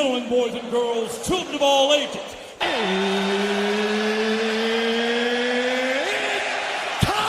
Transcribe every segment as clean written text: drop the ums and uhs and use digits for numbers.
gentlemen, boys and girls, children of all ages, it's time!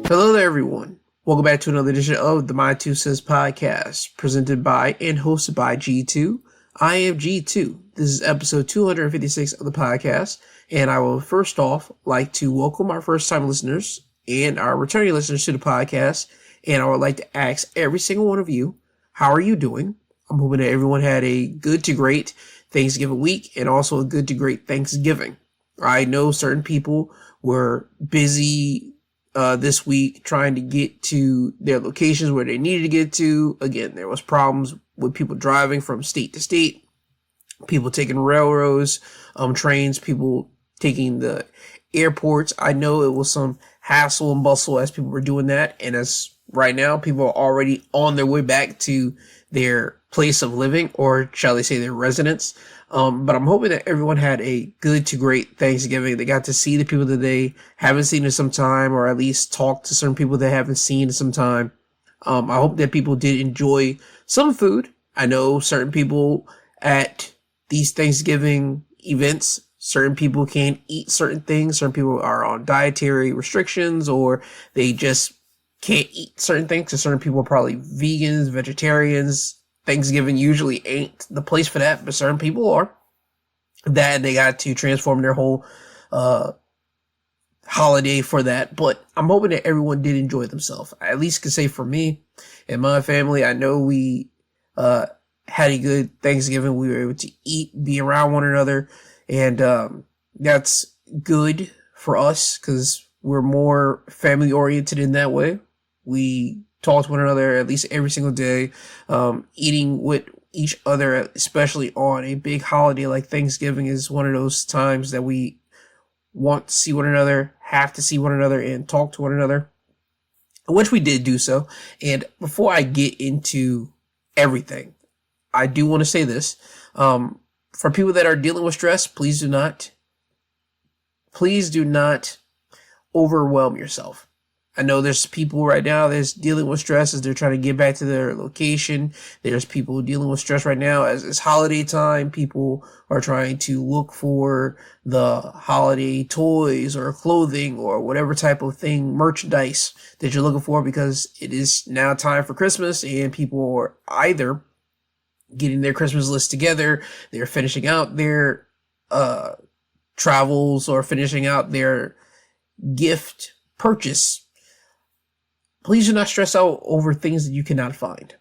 Hello there, everyone. Welcome back to another edition of the My Two Cents podcast, presented by and hosted by G2. I am G2. This is episode 256 of the podcast, and I will first off like to welcome our first-time listeners and our returning listeners to the podcast, and I would like to ask every single one of you, how are you doing? I'm hoping that everyone had a good to great Thanksgiving week and also a good to great Thanksgiving. I know certain people were busy this week trying to get to their locations where they needed to get to. Again, there was problems with people driving from state to state, people taking railroads, trains, people taking the airports. I know it was some hassle and bustle as people were doing that. And as right now, people are already on their way back to their place of living, or shall they say their residence. But I'm hoping that everyone had a good to great Thanksgiving. They got to see the people that they haven't seen in some time, or at least talk to certain people they haven't seen in some time. I hope that people did enjoy some food. I know certain people at these Thanksgiving events, certain people can't eat certain things. Certain people are on dietary restrictions, or they just can't eat certain things. So certain people are probably vegans, vegetarians. Thanksgiving usually ain't the place for that, but certain people are. That, and they got to transform their whole holiday for that. But I'm hoping that everyone did enjoy themselves. I at least can say for me and my family, I know we had a good Thanksgiving. We were able to eat, be around one another, and that's good for us because we're more family oriented in that way. We talk to one another at least every single day, eating with each other, especially on a big holiday like Thanksgiving, is one of those times that we want to see one another, have to see one another, and talk to one another, which we did do so. And before I get into everything, I do want to say this. For people that are dealing with stress, please do not overwhelm yourself. I know there's people right now that's dealing with stress as they're trying to get back to their location. There's people dealing with stress right now as it's holiday time. People are trying to look for the holiday toys or clothing or whatever type of thing, merchandise that you're looking for, because it is now time for Christmas and people are either getting their Christmas list together, they're finishing out their travels, or finishing out their gift purchase. Please do not stress out over things that you cannot find.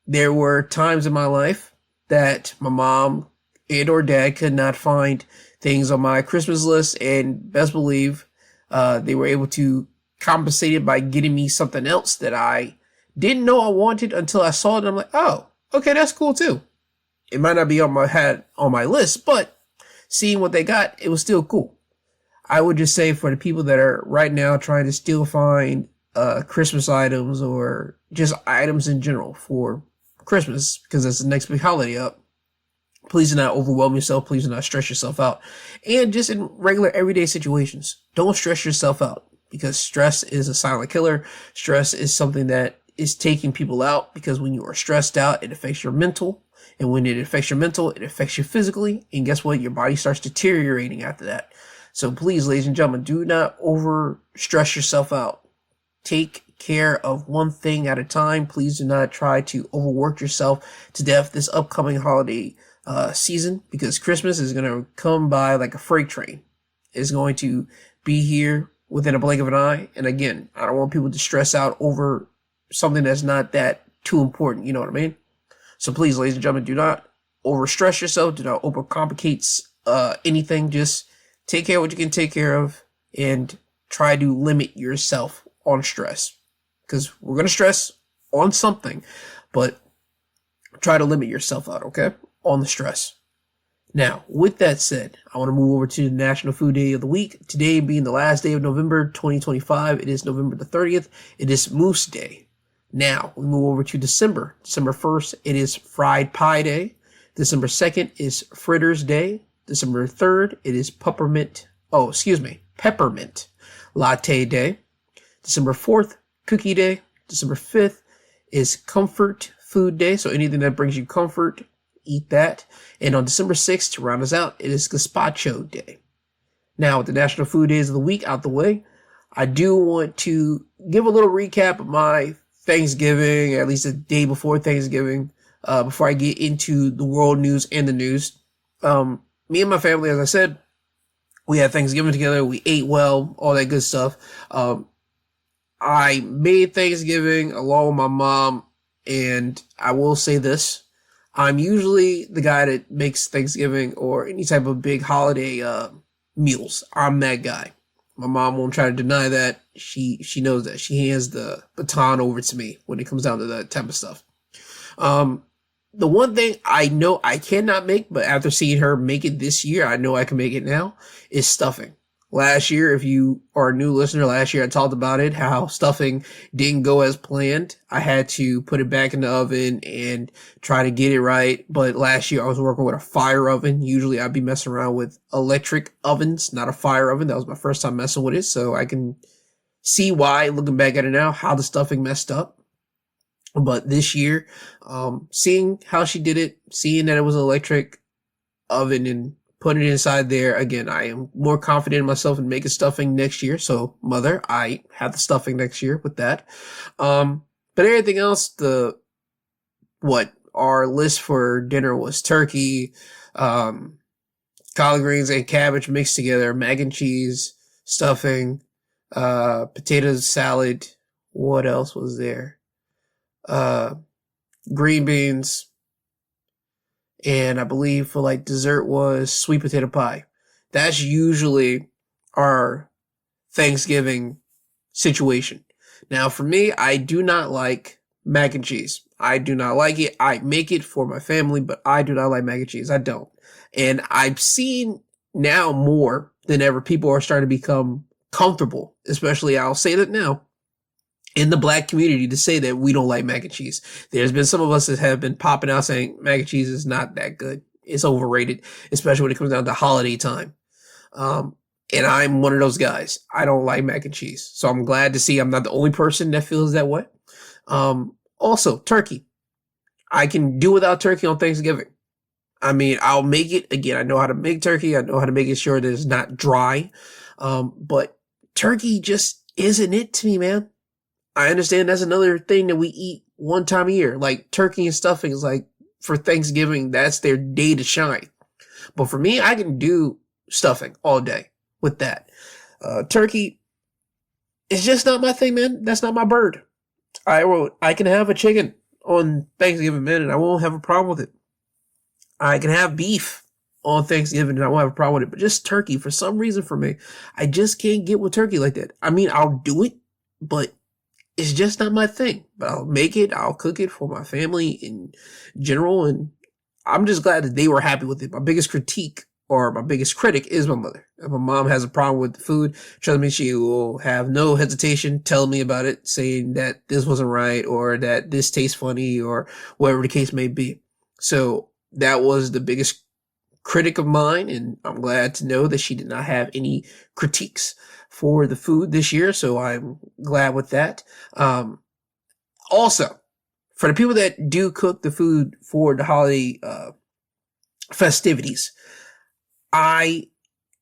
There were times in my life that my mom and or dad could not find things on my Christmas list, and best believe they were able to compensate it by getting me something else that I didn't know I wanted until I saw it, and I'm like, oh, okay, that's cool too. It might not be on my list, but seeing what they got, it was still cool. I would just say, for the people that are right now trying to still find Christmas items, or just items in general for Christmas, because that's the next big holiday up, please do not overwhelm yourself. Please do not stress yourself out. And just in regular everyday situations, don't stress yourself out, because stress is a silent killer. Stress is something that is taking people out, because when you are stressed out, it affects your mental. And when it affects your mental, it affects you physically. And guess what? Your body starts deteriorating after that. So please, ladies and gentlemen, do not over stress yourself out. Take care of one thing at a time. Please do not try to overwork yourself to death this upcoming holiday season, because Christmas is going to come by like a freight train. It's going to be here within a blink of an eye. And again, I don't want people to stress out over something that's not that too important. You know what I mean? So please, ladies and gentlemen, do not overstress yourself. Do not overcomplicate anything. Just take care of what you can take care of, and try to limit yourself on stress, because we're going to stress on something, but try to limit yourself out, okay, on the stress. Now, with that said, I want to move over to the National Food Day of the Week. Today being the last day of November 2025, it is November the 30th. It is Moose Day. Now, we move over to December. December 1st, it is Fried Pie Day. December 2nd is Fritters Day. December 3rd, it is Peppermint Latte Day. December 4th, Cookie Day. December 5th is Comfort Food Day. So anything that brings you comfort, eat that. And on December 6th, to round us out, it is Gazpacho Day. Now, with the National Food Days of the Week out the way, I do want to give a little recap of my Thanksgiving, at least the day before Thanksgiving, before I get into the world news and the news. Me and my family, as I said, we had Thanksgiving together. We ate well, all that good stuff. I made Thanksgiving along with my mom, and I will say this. I'm usually the guy that makes Thanksgiving or any type of big holiday meals. I'm that guy. My mom won't try to deny that. She knows that. She hands the baton over to me when it comes down to that type of stuff. The one thing I know I cannot make, but after seeing her make it this year, I know I can make it now, is stuffing. Last year, if you are a new listener, last year I talked about it, how stuffing didn't go as planned. I had to put it back in the oven and try to get it right. But last year I was working with a fire oven. Usually I'd be messing around with electric ovens, not a fire oven. That was my first time messing with it. So I can see why, looking back at it now, how the stuffing messed up. But this year, seeing how she did it, seeing that it was an electric oven and putting it inside there, again, I am more confident in myself in making stuffing next year. So, mother, I have the stuffing next year with that. But everything else, our list for dinner was turkey, collard greens and cabbage mixed together, mac and cheese, stuffing, potatoes, salad. What else was there? Green beans, and I believe for like dessert was sweet potato pie. That's usually our Thanksgiving situation. Now for me, I do not like mac and cheese. I do not like it. I make it for my family, but I do not like mac and cheese. I don't. And I've seen now more than ever people are starting to become comfortable, especially I'll say that now, in the black community, to say that we don't like mac and cheese. There's been some of us that have been popping out saying mac and cheese is not that good. It's overrated, especially when it comes down to holiday time. And I'm one of those guys. I don't like mac and cheese. So I'm glad to see I'm not the only person that feels that way. Also, turkey. I can do without turkey on Thanksgiving. I mean, I'll make it. Again, I know how to make turkey. I know how to make it sure that it's not dry. But turkey just isn't it to me, man. I understand that's another thing that we eat one time a year. Like turkey and stuffing is like for Thanksgiving, that's their day to shine. But for me, I can do stuffing all day with that. Turkey is just not my thing, man. That's not my bird. I can have a chicken on Thanksgiving, man, and I won't have a problem with it. I can have beef on Thanksgiving and I won't have a problem with it. But just turkey, for some reason for me, I just can't get with turkey like that. I mean, I'll do it, but it's just not my thing. But I'll make it. I'll cook it for my family in general. And I'm just glad that they were happy with it. My biggest critique or my biggest critic is my mother. If my mom has a problem with the food, trust me, she will have no hesitation telling me about it, saying that this wasn't right or that this tastes funny or whatever the case may be. So that was the biggest critic of mine. And I'm glad to know that she did not have any critiques for the food this year. So I'm glad with that. Also, for the people that do cook the food for the holiday festivities, I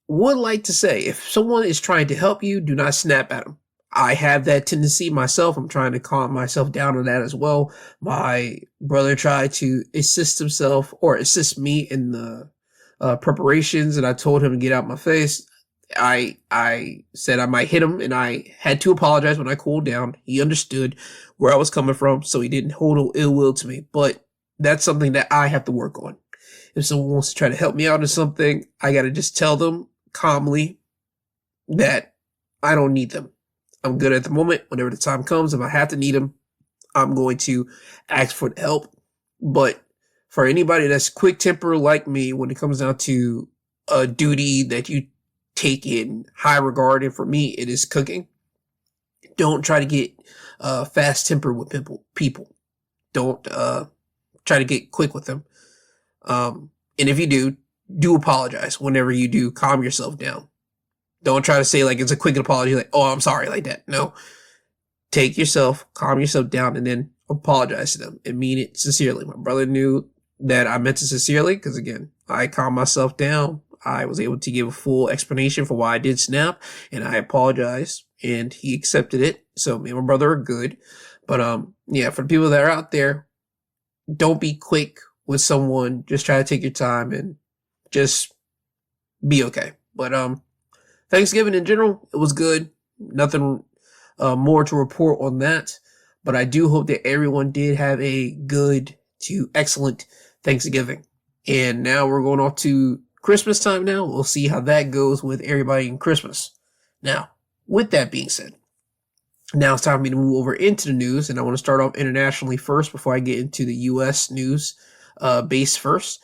would like to say, if someone is trying to help you, do not snap at them. I have that tendency myself. I'm trying to calm myself down on that as well. My brother tried to assist me in the preparations, and I told him to get out my face. I said I might hit him, and I had to apologize when I cooled down. He understood where I was coming from, so he didn't hold ill will to me. But that's something that I have to work on. If someone wants to try to help me out in something, I got to just tell them calmly that I don't need them. I'm good at the moment. Whenever the time comes, if I have to need them, I'm going to ask for the help. But for anybody that's quick temper like me, when it comes down to a duty that you take in high regard, and for me, it is cooking. Don't try to get fast tempered with people. Don't try to get quick with them. And if you do apologize. Whenever you do, calm yourself down. Don't try to say like it's a quick apology, like, oh, I'm sorry, like that. No. Take yourself, calm yourself down, and then apologize to them and mean it sincerely. My brother knew that I meant it sincerely because, again, I calmed myself down. I was able to give a full explanation for why I did snap, and I apologized, and he accepted it. So me and my brother are good. But yeah, for the people that are out there, don't be quick with someone. Just try to take your time and just be okay. But Thanksgiving in general, it was good. Nothing more to report on that. But I do hope that everyone did have a good to excellent Thanksgiving. And now we're going off to Christmas time now. We'll see how that goes with everybody in Christmas. Now, with that being said, now it's time for me to move over into the news. And I want to start off internationally first before I get into the U.S. news base first.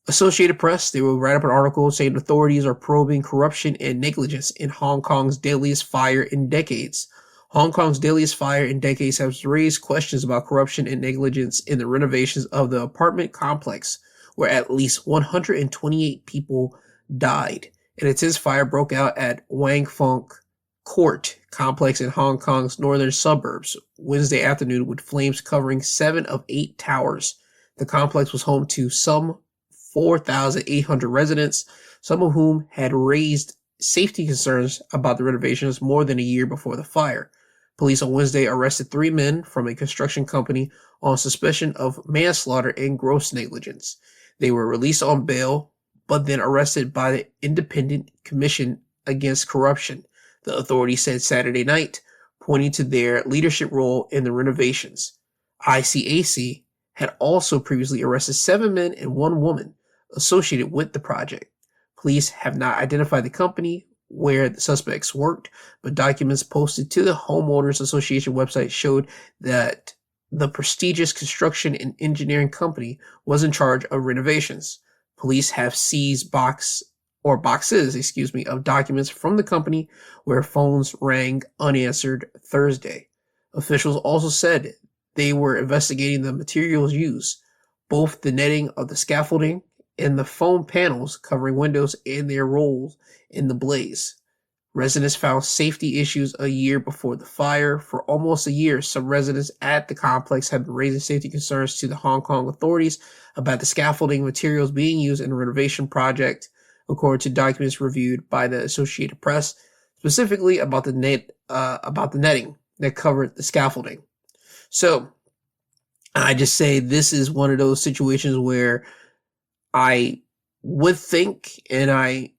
Associated Press, they will write up an article saying authorities are probing corruption and negligence in Hong Kong's deadliest fire in decades. Hong Kong's deadliest fire in decades has raised questions about corruption and negligence in the renovations of the apartment complex, where at least 128 people died. An intense fire broke out at Wang Funk Court complex in Hong Kong's northern suburbs Wednesday afternoon, with flames covering 7 of 8 towers. The complex was home to some 4,800 residents, some of whom had raised safety concerns about the renovations more than a year before the fire. Police on Wednesday arrested 3 men from a construction company on suspicion of manslaughter and gross negligence. They were released on bail, but then arrested by the Independent Commission Against Corruption, the authorities said Saturday night, pointing to their leadership role in the renovations. ICAC had also previously arrested 7 men and 1 woman associated with the project. Police have not identified the company where the suspects worked, but documents posted to the Homeowners Association website showed that the prestigious construction and engineering company was in charge of renovations. Police have seized boxes of documents from the company where phones rang unanswered Thursday. Officials also said they were investigating the materials used, both the netting of the scaffolding and the foam panels covering windows and their roles in the blaze. Residents found safety issues a year before the fire. For almost a year, some residents at the complex have been raising safety concerns to the Hong Kong authorities about the scaffolding materials being used in the renovation project, according to documents reviewed by the Associated Press, specifically about the netting that covered the scaffolding. So, I just say this is one of those situations where I would think, and I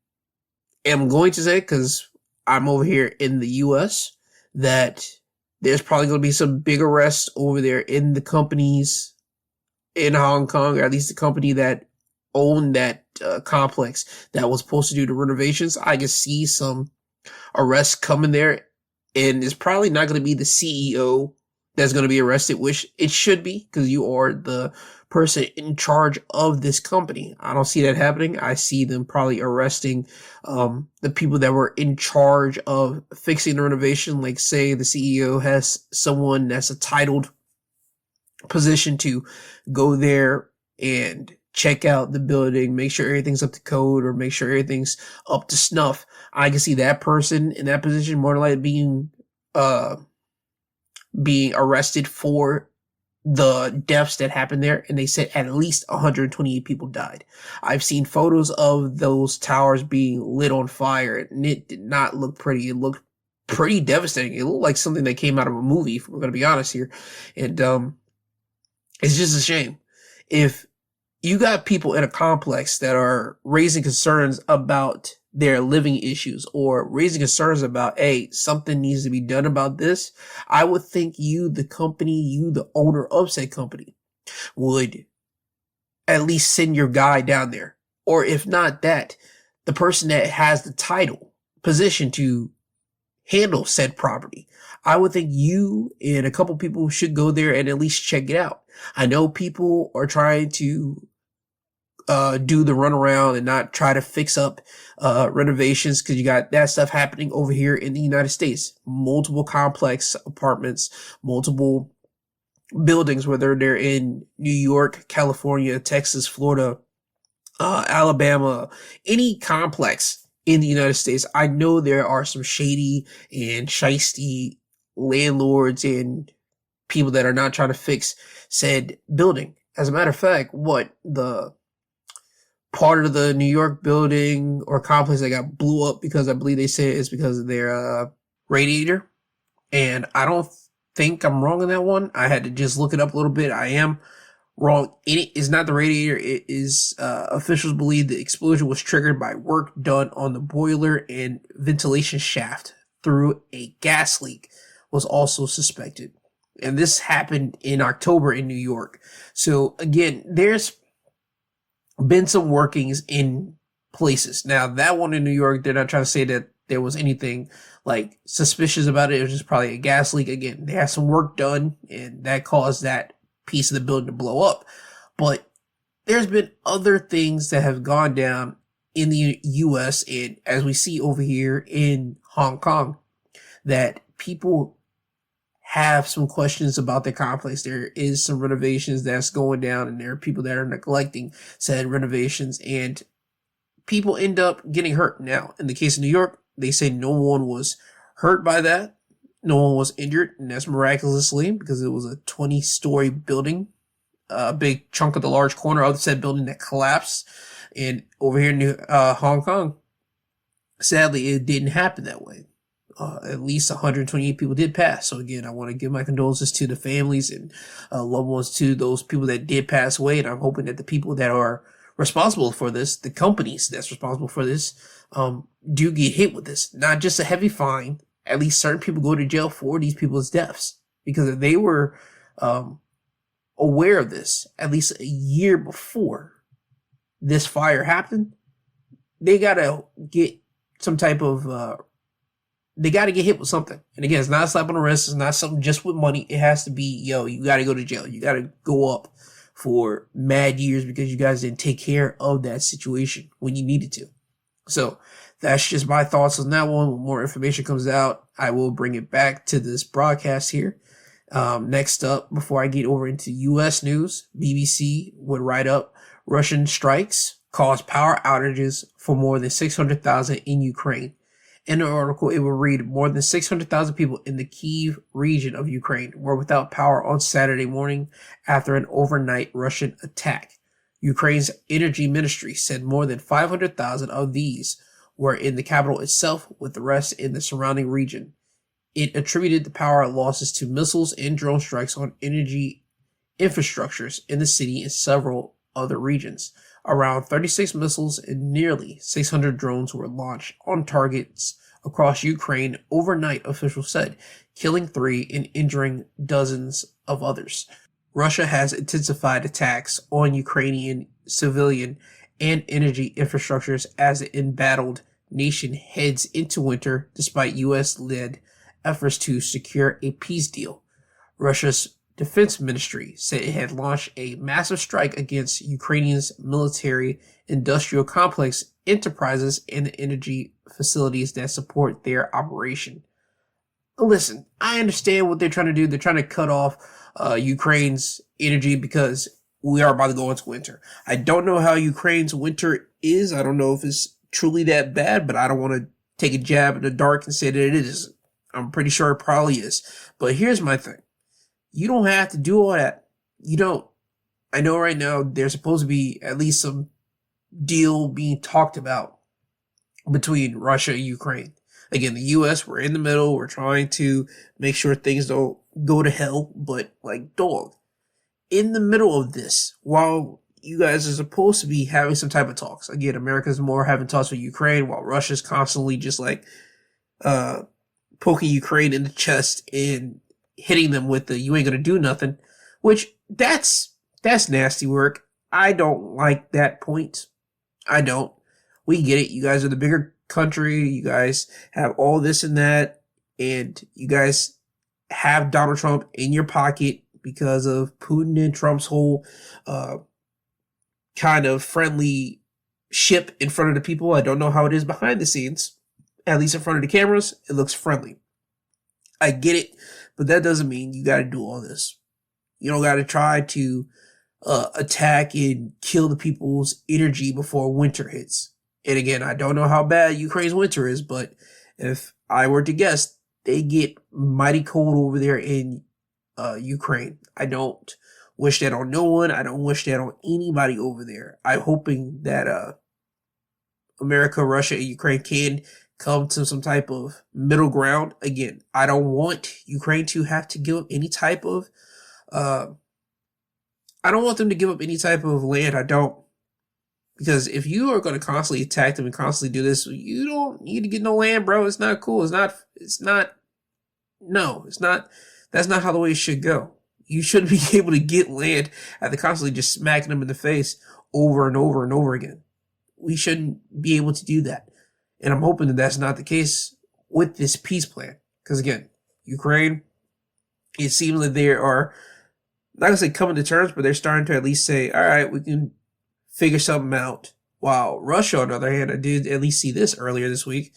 am going to say, because I'm over here in the U.S., that there's probably going to be some big arrests over there in the companies in Hong Kong, or at least the company that owned that complex that was supposed to do the renovations. I can see some arrests coming there, and it's probably not going to be the CEO that's going to be arrested, which it should be, because you are the person in charge of this company. I don't see that happening. I see them probably arresting the people that were in charge of fixing the renovation. Like, say the CEO has someone that's a titled position to go there and check out the building, make sure everything's up to code, or make sure everything's up to snuff. I can see that person in that position more likely being arrested for the deaths that happened there, and they said at least 128 people died. I've seen photos of those towers being lit on fire, and it did not look pretty. It looked pretty devastating. It looked like something that came out of a movie, if we're going to be honest here. And it's just a shame. If you got people in a complex that are raising concerns about their living issues, or raising concerns about, hey, something needs to be done about this, I would think you, the owner of said company, would at least send your guy down there. Or if not that, the person that has the title position to handle said property. I would think you and a couple people should go there and at least check it out. I know people are trying to do the runaround and not try to fix up renovations, because you got that stuff happening over here in the United States. Multiple complex apartments, multiple buildings, whether they're in New York, California, Texas, Florida, Alabama, any complex in the United States. I know there are some shady and shisty landlords and people that are not trying to fix said building. As a matter of fact, the part of the New York building or complex that got blew up, because I believe they say it's because of their radiator. And I don't think I'm wrong on that one. I had to just look it up a little bit. I am wrong. It is not the radiator. It is, officials believe the explosion was triggered by work done on the boiler, and ventilation shaft through a gas leak was also suspected. And this happened in October in New York. So again, there's been some workings in places. Now, that one in New York, they're not trying to say that there was anything like suspicious about it. It was just probably a gas leak. Again, they had some work done, and that caused that piece of the building to blow up. But there's been other things that have gone down in the US, and as we see over here in Hong Kong, that people have some questions about their complex. There is some renovations that's going down, and there are people that are neglecting said renovations, and people end up getting hurt. Now, in the case of New York, they say no one was hurt by that. No one was injured, and that's miraculously, because it was a 20-story building, a big chunk of the large corner of said building that collapsed. And over here in Hong Kong, sadly, it didn't happen that way. At least 128 people did pass. So again, I want to give my condolences to the families and loved ones to those people that did pass away. And I'm hoping that the people that are responsible for this, the companies that's responsible for this, do get hit with this. Not just a heavy fine. At least certain people go to jail for these people's deaths. Because if they were aware of this at least a year before this fire happened, they got to get some type of they got to get hit with something. And again, it's not a slap on the wrist. It's not something just with money. It has to be, you got to go to jail. You got to go up for mad years because you guys didn't take care of that situation when you needed to. So that's just my thoughts on that one. When more information comes out, I will bring it back to this broadcast here. Next up, before I get over into U.S. news, BBC would write up Russian strikes cause power outages for more than 600,000 in Ukraine. In the article, it will read more than 600,000 people in the Kyiv region of Ukraine were without power on Saturday morning after an overnight Russian attack. Ukraine's energy ministry said more than 500,000 of these were in the capital itself, with the rest in the surrounding region. It attributed the power losses to missiles and drone strikes on energy infrastructures in the city and several other regions. Around 36 missiles and nearly 600 drones were launched on targets across Ukraine overnight, officials said, killing 3 and injuring dozens of others. Russia has intensified attacks on Ukrainian civilian and energy infrastructures as the embattled nation heads into winter, despite U.S.-led efforts to secure a peace deal. Russia's Defense Ministry said it had launched a massive strike against Ukrainians' military industrial complex enterprises and the energy facilities that support their operation. Listen, I understand what they're trying to do. They're trying to cut off Ukraine's energy because we are about to go into winter. I don't know how Ukraine's winter is. I don't know if it's truly that bad, but I don't want to take a jab in the dark and say that it is. I'm pretty sure it probably is. But here's my thing. You don't have to do all that. You don't. I know right now there's supposed to be at least some deal being talked about between Russia and Ukraine. Again, the U.S., we're in the middle. We're trying to make sure things don't go to hell. But, like, dog, in the middle of this, while you guys are supposed to be having some type of talks, again, America's more having talks with Ukraine, while Russia's constantly just, like, poking Ukraine in the chest and hitting them with the "you ain't gonna do nothing," which that's nasty work. I don't like that point. I don't. We get it. You guys are the bigger country. You guys have all this and that, and you guys have Donald Trump in your pocket because of Putin and Trump's whole kind of friendly ship in front of the people. I don't know how it is behind the scenes. At least in front of the cameras, it looks friendly. I get it, but that doesn't mean you got to do all this. You don't got to try to attack and kill the people's energy before winter hits. And again, I don't know how bad Ukraine's winter is, but if I were to guess, they get mighty cold over there in Ukraine. I don't wish that on no one. I don't wish that on anybody over there. I'm hoping that America, Russia, and Ukraine can come to some type of middle ground. Again, I don't want Ukraine to have to give up any type of I don't want them to give up any type of land. I don't. Because if you are going to constantly attack them and constantly do this, you don't need to get no land, bro. It's not cool. That's not how the way it should go. You shouldn't be able to get land after constantly just smacking them in the face over and over and over again. We shouldn't be able to do that. And I'm hoping that that's not the case with this peace plan. Because again, Ukraine, it seems like they are, not going to say coming to terms, but they're starting to at least say, all right, we can figure something out. While Russia, on the other hand, I did at least see this earlier this week.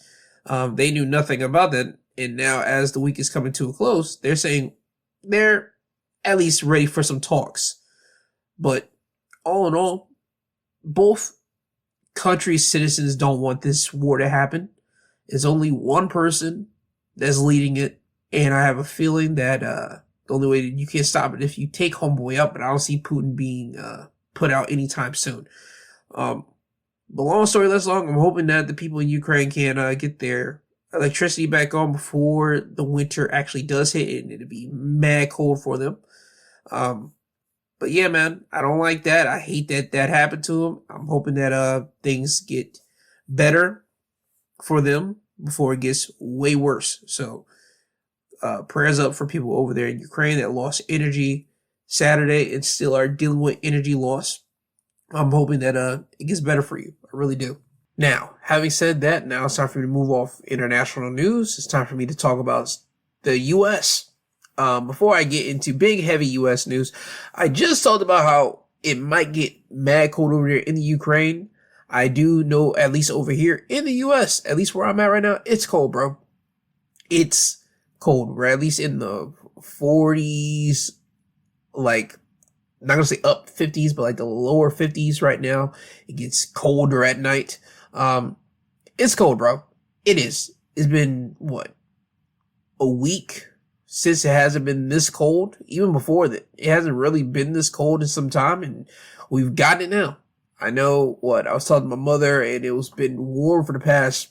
They knew nothing about that. And now as the week is coming to a close, they're saying they're at least ready for some talks. But all in all, both countries' citizens don't want this war to happen. It's only one person that's leading it. And I have a feeling that the only way that you can stop it if you take homeboy up, but I don't see Putin being put out anytime soon. But long story less long, I'm hoping that the people in Ukraine can get their electricity back on before the winter actually does hit, and it'll be mad cold for them. But yeah, man, I don't like that. I hate that that happened to them. I'm hoping that things get better for them before it gets way worse. So prayers up for people over there in Ukraine that lost energy Saturday and still are dealing with energy loss. I'm hoping that it gets better for you. I really do. Now, having said that, now it's time for me to move off international news. It's time for me to talk about the U.S. Before I get into big, heavy U.S. news, I just talked about how it might get mad cold over there in the Ukraine. I do know, at least over here in the U.S., at least where I'm at right now, it's cold, bro. It's cold. We're at least in the 40s, like, not gonna say up 50s, but like the lower 50s right now. It gets colder at night. It's cold, bro. It is. It's been, what, a week since it hasn't been this cold? Even before that, it hasn't really been this cold in some time, and we've gotten it now. I know what I was talking to my mother, and it was been warm for the past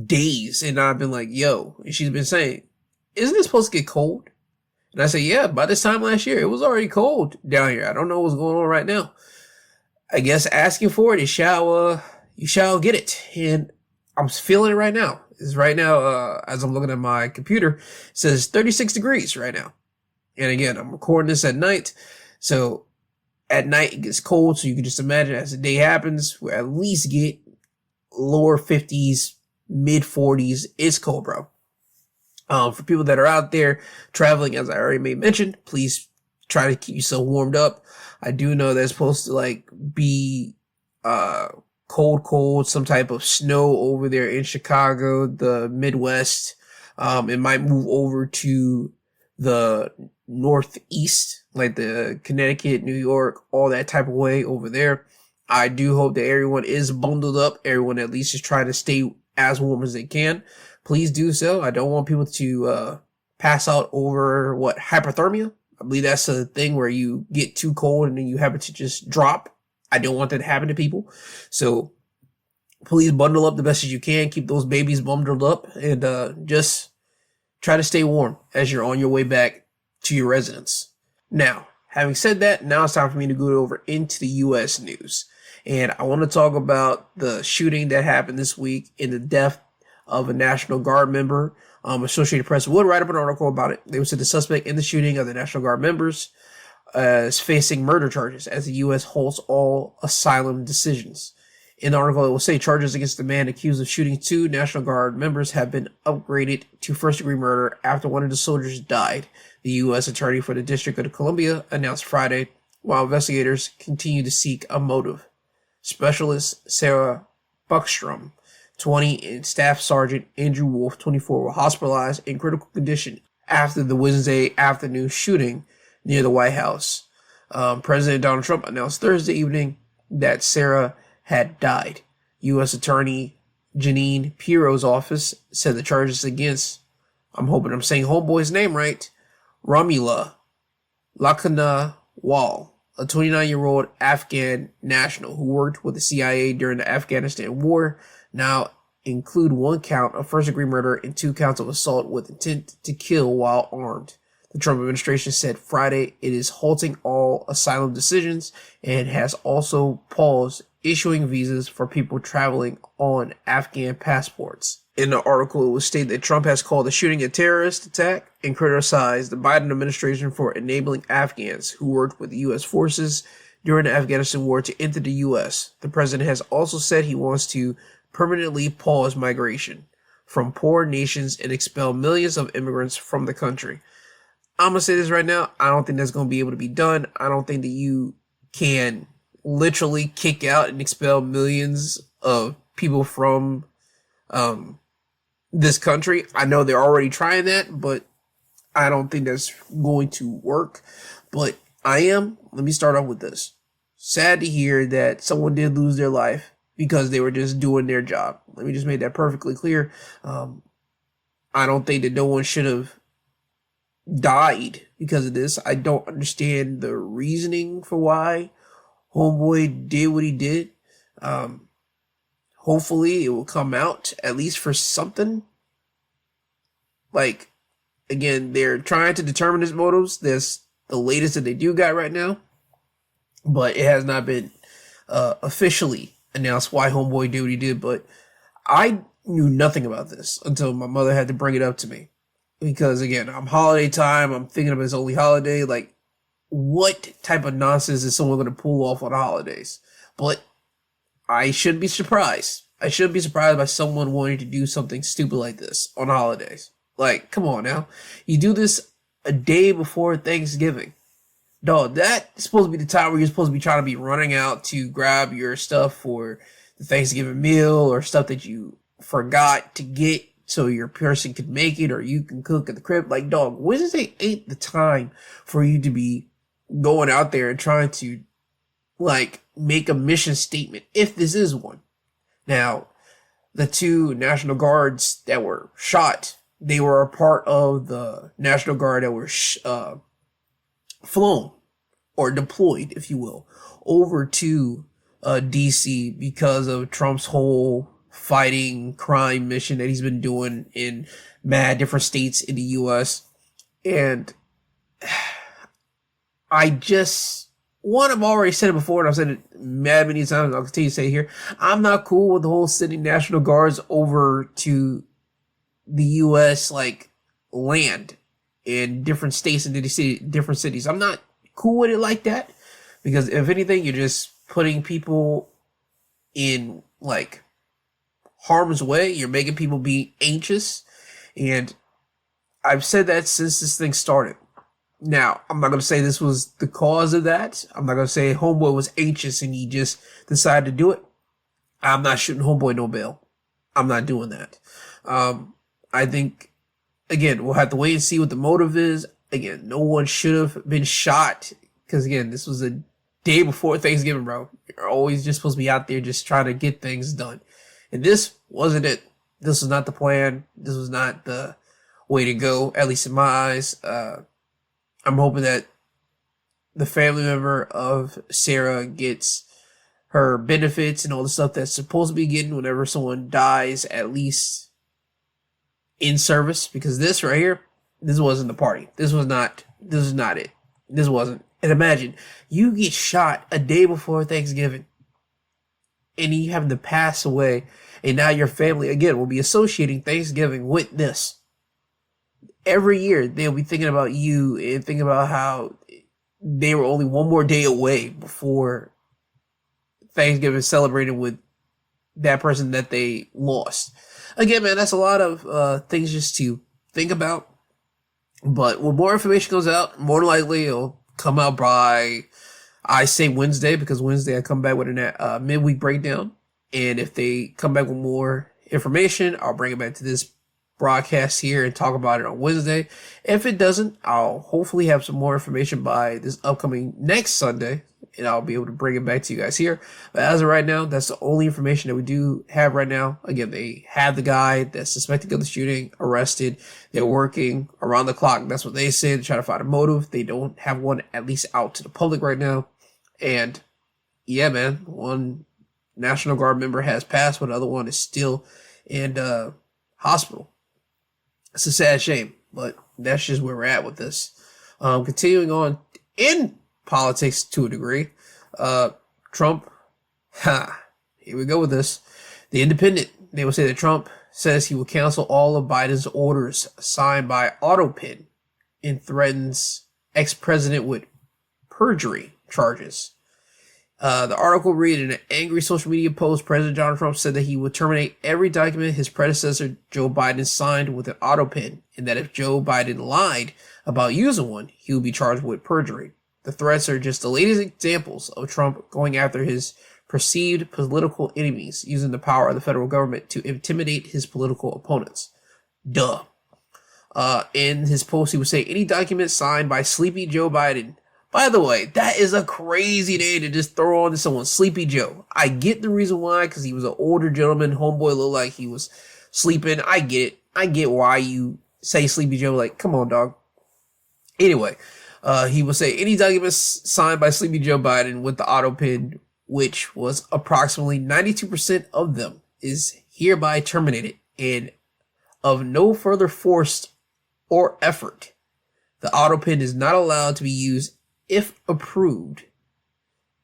days, and I've been like, yo, and she's been saying, isn't it supposed to get cold? And I say, yeah, by this time last year, it was already cold down here. I don't know what's going on right now. I guess asking for it, you shall get it. And I'm feeling it right now. It's right now, as I'm looking at my computer, it says 36 degrees right now. And again, I'm recording this at night. So at night it gets cold. So you can just imagine as the day happens, we'll at least get lower 50s, mid 40s. It's cold, bro. For people that are out there traveling, as I already made mention, please try to keep yourself warmed up. I do know that's supposed to like be cold, some type of snow over there in Chicago, the Midwest. It might move over to the Northeast, like the Connecticut, New York, all that type of way over there. I do hope that everyone is bundled up. Everyone at least is trying to stay as warm as they can. Please do so. I don't want people to pass out over hypothermia. I believe that's a thing where you get too cold and then you happen to just drop. I don't want that to happen to people. So please bundle up the best as you can. Keep those babies bundled up and just try to stay warm as you're on your way back to your residence. Now, having said that, now it's time for me to go over into the U.S. news. And I want to talk about the shooting that happened this week and the death of a National Guard member. Associated Press would write up an article about it. They said the suspect in the shooting of the National Guard members is facing murder charges as the U.S. holds all asylum decisions. In the article, it will say charges against the man accused of shooting 2 National Guard members have been upgraded to first-degree murder after one of the soldiers died. The U.S. Attorney for the District of Columbia announced Friday while investigators continue to seek a motive. Specialist Sarah Buckstrom, 20, and Staff Sergeant Andrew Wolf, 24, were hospitalized in critical condition after the Wednesday afternoon shooting near the White House. President Donald Trump announced Thursday evening that Sarah had died. U.S. Attorney Janine Pirro's office said the charges against, I'm hoping I'm saying homeboy's name right, Ramila Lakhanawala, a 29-year-old Afghan national who worked with the CIA during the Afghanistan war, now include one count of first-degree murder and 2 counts of assault with intent to kill while armed. The Trump administration said Friday it is halting all asylum decisions and has also paused issuing visas for people traveling on Afghan passports. In the article, it was stated that Trump has called the shooting a terrorist attack and criticized the Biden administration for enabling Afghans who worked with the U.S. forces during the Afghanistan war to enter the U.S. The president has also said he wants to permanently pause migration from poor nations and expel millions of immigrants from the country. I'm going to say this right now. I don't think that's going to be able to be done. I don't think that you can literally kick out and expel millions of people from this country. I know they're already trying that, but I don't think that's going to work. But let me start off with this. Sad to hear that someone did lose their life because they were just doing their job. Let me just make that perfectly clear. I don't think that no one should have died because of this. I don't understand the reasoning for why homeboy did what he did. Hopefully it will come out at least for something. Like, again, they're trying to determine his motives. That's the latest that they do got right now, but it has not been officially announced why homeboy did what he did. But I knew nothing about this until my mother had to bring it up to me. Because again, I'm holiday time. I'm thinking of his only holiday. Like, what type of nonsense is someone going to pull off on holidays? But I shouldn't be surprised. I shouldn't be surprised by someone wanting to do something stupid like this on holidays. Like, come on now. You do this a day before Thanksgiving. Dog, that's supposed to be the time where you're supposed to be trying to be running out to grab your stuff for the Thanksgiving meal or stuff that you forgot to get so your person could make it or you can cook at the crib. Like, dog, Wednesday ain't the time for you to be going out there and trying to, like, make a mission statement, if this is one. Now, the 2 National Guards that were shot, they were a part of the National Guard that were flown or deployed, if you will, over to D.C. because of Trump's whole fighting crime mission that he's been doing in mad different states in the U.S. And I've already said it before, and I've said it mad many times, I'll continue to say it here. I'm not cool with the whole sending National Guards over to the U.S., like, land in different states and different cities. I'm not cool with it like that, because if anything, you're just putting people in, like, harm's way. You're making people be anxious, and I've said that since this thing started. Now, I'm not going to say this was the cause of that. I'm not going to say homeboy was anxious and he just decided to do it. I'm not shooting homeboy no bail. I'm not doing that. I think, again, we'll have to wait and see what the motive is. Again, no one should have been shot because, again, this was a day before Thanksgiving, bro. You're always just supposed to be out there just trying to get things done. And this wasn't it. This was not the plan. This was not the way to go, at least in my eyes. I'm hoping that the family member of Sarah gets her benefits and all the stuff that's supposed to be getting whenever someone dies, at least in service, because this right here, this wasn't the party. This is not it. This wasn't. And imagine, you get shot a day before Thanksgiving and you have to pass away, and now your family, again, will be associating Thanksgiving with this. Every year, they'll be thinking about you and thinking about how they were only one more day away before Thanksgiving celebrated with that person that they lost. Again, man, that's a lot of things just to think about. But when more information goes out, more than likely it'll come out by, I say Wednesday because Wednesday I come back with a midweek breakdown. And if they come back with more information, I'll bring it back to this broadcast here and talk about it on Wednesday. If it doesn't, I'll hopefully have some more information by this upcoming next Sunday, and I'll be able to bring it back to you guys here. But as of right now, that's the only information that we do have right now. Again, they have the guy that's suspected of the shooting arrested. They're working around the clock. That's what they say, to try to find a motive. They don't have one at least out to the public right now. And yeah, man, one National Guard member has passed, but the other one is still in hospital. It's a sad shame, but that's just where we're at with this. Continuing on in politics to a degree, Trump, here we go with this. The Independent, they will say that Trump says he will cancel all of Biden's orders signed by autopen and threatens ex-president with perjury charges. The article read, in an angry social media post, President Donald Trump said that he would terminate every document his predecessor Joe Biden signed with an autopen, and that if Joe Biden lied about using one, he would be charged with perjury. The threats are just the latest examples of Trump going after his perceived political enemies, using the power of the federal government to intimidate his political opponents. Duh. In his post, he would say, any document signed by Sleepy Joe Biden. By the way, that is a crazy name to just throw on to someone, Sleepy Joe. I get the reason why, because he was an older gentleman. Homeboy looked like he was sleeping. I get it. I get why you say Sleepy Joe. Like, come on, dog. Anyway, he will say any documents signed by Sleepy Joe Biden with the autopen, which was approximately 92% of them, is hereby terminated, and of no further force or effort. The autopen is not allowed to be used if approved,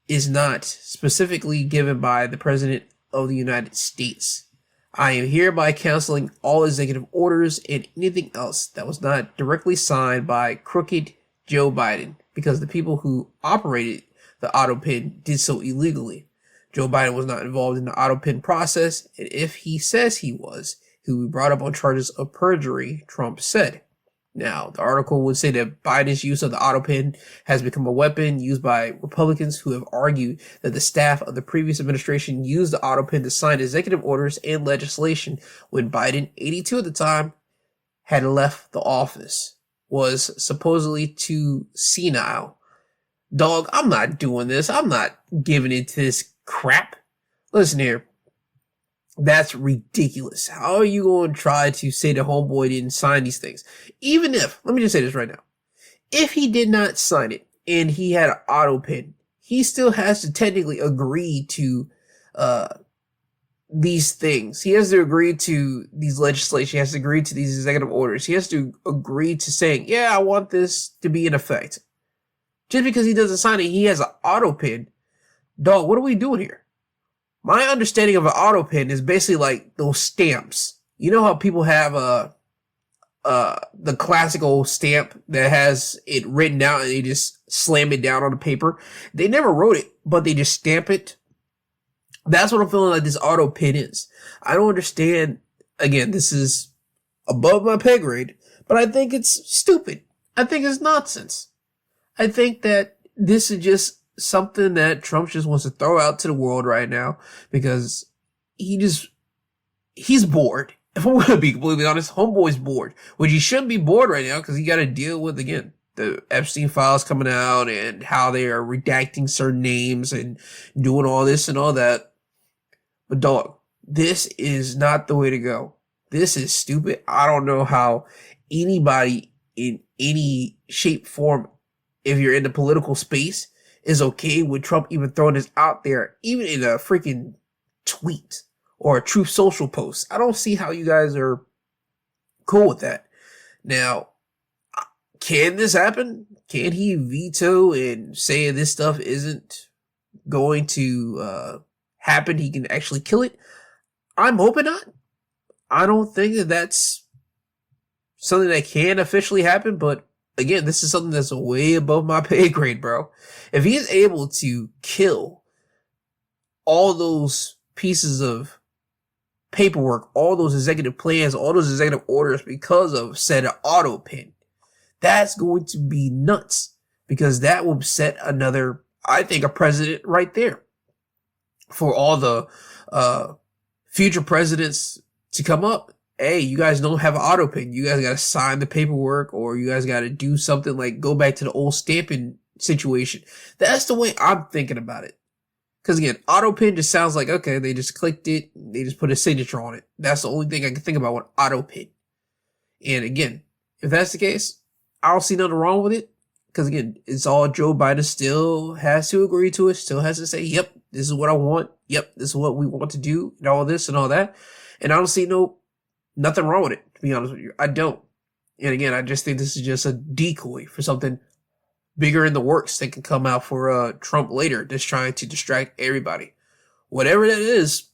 is not specifically given by the President of the United States. I am hereby canceling all executive orders and anything else that was not directly signed by crooked Joe Biden, because the people who operated the autopen did so illegally. Joe Biden was not involved in the autopen process, and if he says he was, he will be brought up on charges of perjury, Trump said. Now, the article would say that Biden's use of the autopen has become a weapon used by Republicans who have argued that the staff of the previous administration used the autopen to sign executive orders and legislation when Biden, 82 at the time, had left the office, was supposedly too senile. Dog, I'm not doing this. I'm not giving into this crap. Listen here. That's ridiculous. How are you going to try to say the homeboy didn't sign these things? Even if, let me just say this right now. If he did not sign it and he had an autopen, he still has to technically agree to these things. He has to agree to these legislation. He has to agree to these executive orders. He has to agree to saying, yeah, I want this to be in effect. Just because he doesn't sign it, he has an autopen. Dog, what are we doing here? My understanding of an autopen is basically like those stamps. You know how people have the classical stamp that has it written down and they just slam it down on the paper? They never wrote it, but they just stamp it. That's what I'm feeling like this autopen is. I don't understand. Again, this is above my pay grade, but I think it's stupid. I think it's nonsense. I think that this is just something that Trump just wants to throw out to the world right now because he's bored. If I'm going to be completely honest, homeboy's bored, which he shouldn't be bored right now because he got to deal with, again, the Epstein files coming out and how they are redacting certain names and doing all this and all that. But dog, this is not the way to go. This is stupid. I don't know how anybody in any shape, form, if you're in the political space, is okay with Trump even throwing this out there, even in a freaking tweet or a Truth Social post. I don't see how you guys are cool with that. Now, can this happen? Can he veto and say this stuff isn't going to happen? He can actually kill it? I'm hoping not. I don't think that that's something that can officially happen, but again, this is something that's way above my pay grade, bro. If he's able to kill all those pieces of paperwork, all those executive plans, all those executive orders because of said autopen, that's going to be nuts because that will set another I think, a precedent right there for all the future presidents to come up. Hey, you guys don't have an autopen. You guys got to sign the paperwork, or you guys got to do something like go back to the old stamping situation. That's the way I'm thinking about it. Because again, autopen just sounds like, okay, they just clicked it, they just put a signature on it. That's the only thing I can think about with autopen. And again, if that's the case, I don't see nothing wrong with it. Because again, it's all Joe Biden still has to agree to it, still has to say, yep, this is what I want. Yep, this is what we want to do, and all this and all that. And I don't see nothing wrong with it, to be honest with you. I don't. And again, I just think this is just a decoy for something bigger in the works that can come out for Trump later, just trying to distract everybody. Whatever that is,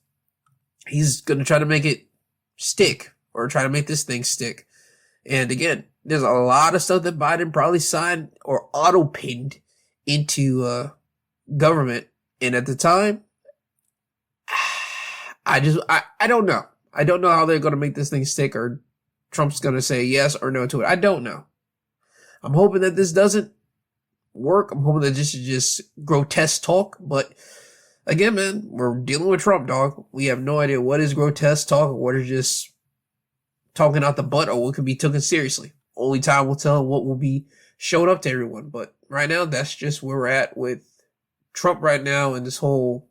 he's going to try to make it stick, or try to make this thing stick. And again, there's a lot of stuff that Biden probably signed or auto-pinned into government. And at the time, I don't know. I don't know how they're going to make this thing stick, or Trump's going to say yes or no to it. I don't know. I'm hoping that this doesn't work. I'm hoping that this is just grotesque talk. But again, man, we're dealing with Trump, dog. We have no idea what is grotesque talk, or what is just talking out the butt, or what could be taken seriously. Only time will tell what will be shown up to everyone. But right now, that's just where we're at with Trump right now, and this whole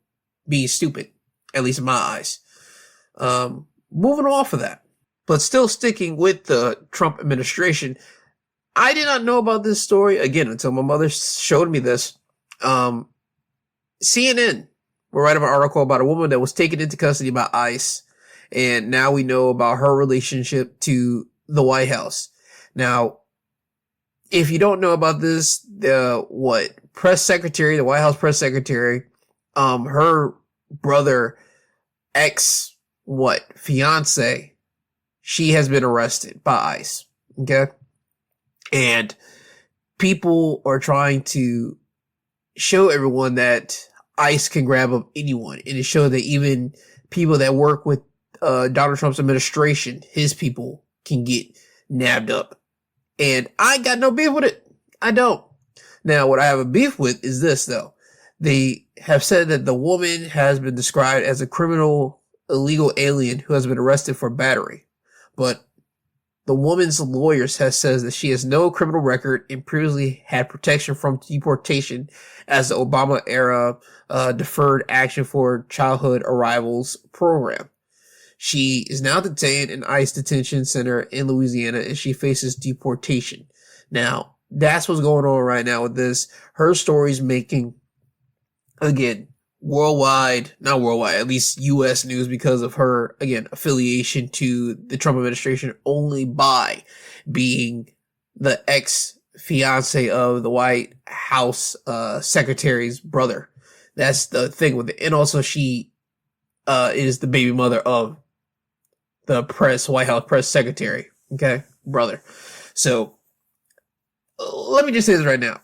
being stupid, at least in my eyes. Moving off of that, but still sticking with the Trump administration, I did not know about this story, again, until my mother showed me this. CNN will write an article about a woman that was taken into custody by ICE, and now we know about her relationship to the White House. Now, if you don't know about this, the White House press secretary, her brother, fiance, she has been arrested by ICE. Okay. And people are trying to show everyone that ICE can grab up anyone, and to show that even people that work with Donald Trump's administration, his people, can get nabbed up. And I got no beef with it. I don't. Now, what I have a beef with is this, though. They have said that the woman has been described as a criminal, illegal alien who has been arrested for battery. But the woman's lawyers says that she has no criminal record and previously had protection from deportation as the Obama-era Deferred Action for Childhood Arrivals program. She is now detained in ICE detention center in Louisiana, and she faces deportation. Now, that's what's going on right now with this. Her story's making, again, not worldwide, at least U.S. news, because of her, again, affiliation to the Trump administration only by being the ex-fiance of the White House secretary's brother. That's the thing with it. And also she is the baby mother of the White House press secretary, okay, brother. So let me just say this right now.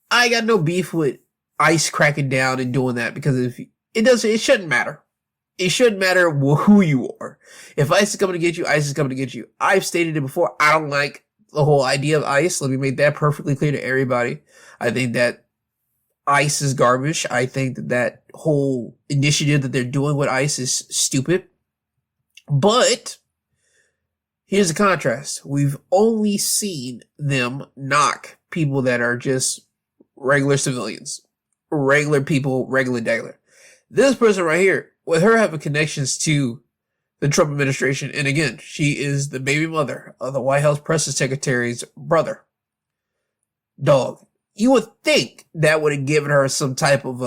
I got no beef with ICE cracking down and doing that, because if it shouldn't matter. It shouldn't matter who you are. If ICE is coming to get you, ICE is coming to get you. I've stated it before. I don't like the whole idea of ICE. Let me make that perfectly clear to everybody. I think that ICE is garbage. I think that whole initiative that they're doing with ICE is stupid. But here's the contrast. We've only seen them knock people that are just regular civilians, regular people, regular degular. This person right here, with her having connections to the Trump administration, and again, she is the baby mother of the White House press secretary's brother. Dog, you would think that would have given her some type of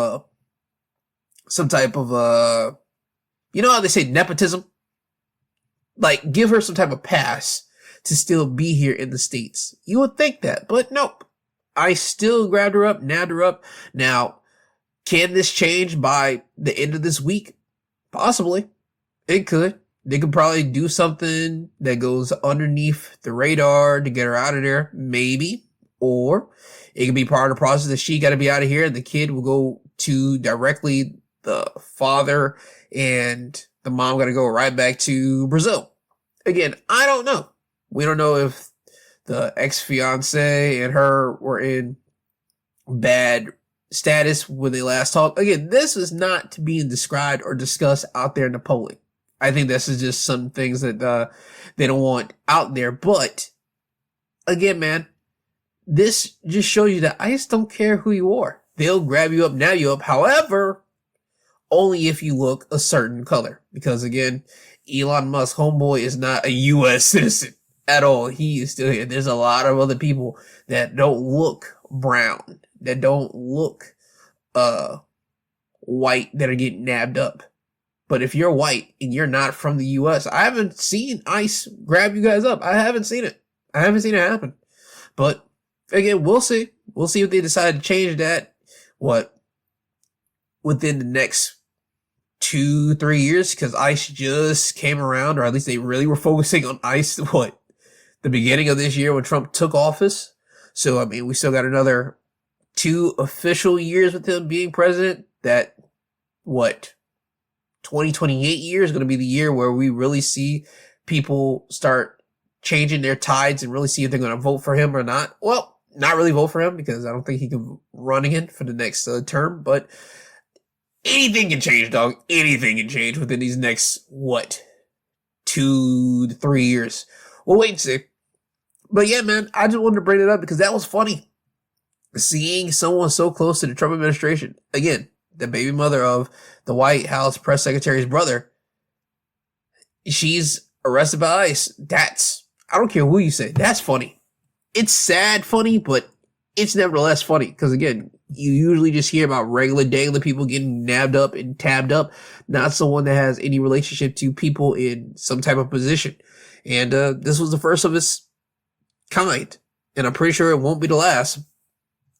you know how they say nepotism? Like, give her some type of pass to still be here in the States. You would think that, but nope. I still grabbed her up, nabbed her up. Now, can this change by the end of this week? Possibly. It could. They could probably do something that goes underneath the radar to get her out of there. Maybe. Or it could be part of the process that she got to be out of here, and the kid will go to directly the father, and the mom got to go right back to Brazil. Again, I don't know. We don't know if the ex-fiance and her were in bad status when they last talked. Again, this is not being described or discussed out there in the public. I think this is just some things that they don't want out there. But again, man, this just shows you that ICE don't care who you are. They'll grab you up, nab you up. However, only if you look a certain color. Because again, Elon Musk, homeboy, is not a U.S. citizen at all. He is still here. There's a lot of other people that don't look brown, that don't look white, that are getting nabbed up. But if you're white and you're not from the U.S., I haven't seen ICE grab you guys up. I haven't seen it. I haven't seen it happen. But again, we'll see. We'll see if they decide to change that. Within the next 2-3 years, because ICE just came around, or at least they really were focusing on ICE, the beginning of this year when Trump took office. So, I mean, we still got another 2 official years with him being president. That, 2028 year is going to be the year where we really see people start changing their tides and really see if they're going to vote for him or not. Well, not really vote for him, because I don't think he can run again for the next term, but anything can change, dog. Anything can change within these next, 2 to 3 years. We'll wait and see. But yeah, man, I just wanted to bring it up because that was funny. Seeing someone so close to the Trump administration. Again, the baby mother of the White House press secretary's brother. She's arrested by ICE. I don't care who you say, that's funny. It's sad funny, but it's nevertheless funny. Because again, you usually just hear about regular people getting nabbed up and tabbed up, not someone that has any relationship to people in some type of position. And this was the first of its kind. And I'm pretty sure it won't be the last,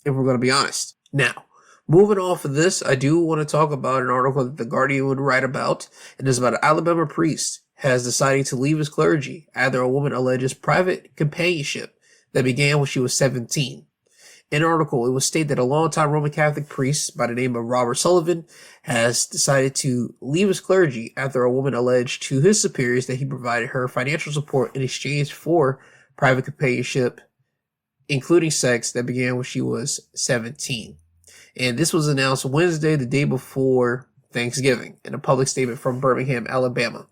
if we're going to be honest. Now, moving off of this, I do want to talk about an article that The Guardian would write about. And it's about an Alabama priest has decided to leave his clergy after a woman alleges private companionship that began when she was 17. In an article, it was stated that a longtime Roman Catholic priest by the name of Robert Sullivan has decided to leave his clergy after a woman alleged to his superiors that he provided her financial support in exchange for private companionship, including sex, that began when she was 17. And this was announced Wednesday, the day before Thanksgiving, in a public statement from Birmingham, Alabama.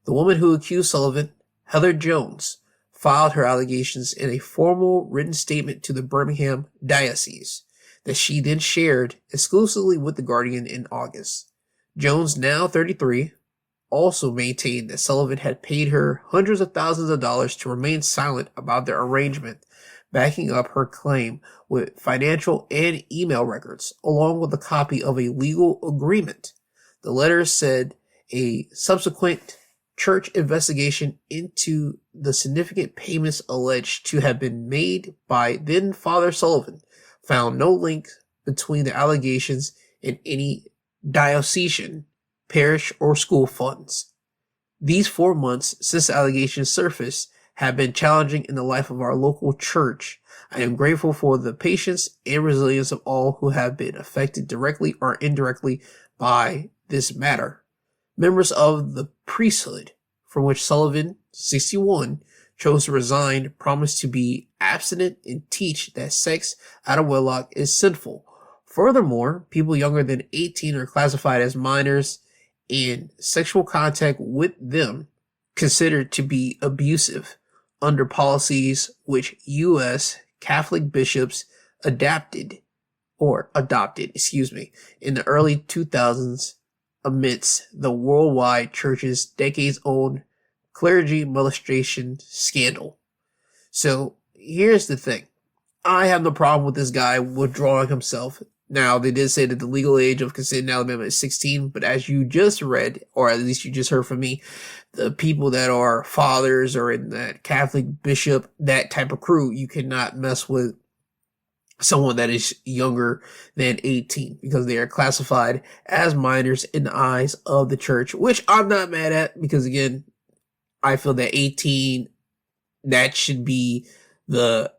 The woman who accused Sullivan, Heather Jones, filed her allegations in a formal written statement to the Birmingham diocese that she then shared exclusively with The Guardian in August. Jones, now 33, also maintained that Sullivan had paid her hundreds of thousands of dollars to remain silent about their arrangement, backing up her claim with financial and email records, along with a copy of a legal agreement. The letter said a subsequent church investigation into the significant payments alleged to have been made by then Father Sullivan found no link between the allegations and any diocesan, parish, or school funds. These 4 months since the allegations surfaced have been challenging in the life of our local church. I am grateful for the patience and resilience of all who have been affected directly or indirectly by this matter. Members of the priesthood, from which Sullivan, 61, chose to resign, promised to be abstinent and teach that sex out of wedlock is sinful. Furthermore, people younger than 18 are classified as minors, and sexual contact with them considered to be abusive under policies which U.S. Catholic bishops adopted in the early 2000s amidst the worldwide church's decades-old clergy molestation scandal. So here's the thing. I have no problem with this guy withdrawing himself. Now, they did say that the legal age of consent in Alabama is 16, but as you just read, or at least you just heard from me, the people that are fathers or in that Catholic bishop, that type of crew, you cannot mess with someone that is younger than 18 because they are classified as minors in the eyes of the church, which I'm not mad at because, again, I feel that 18, that should be the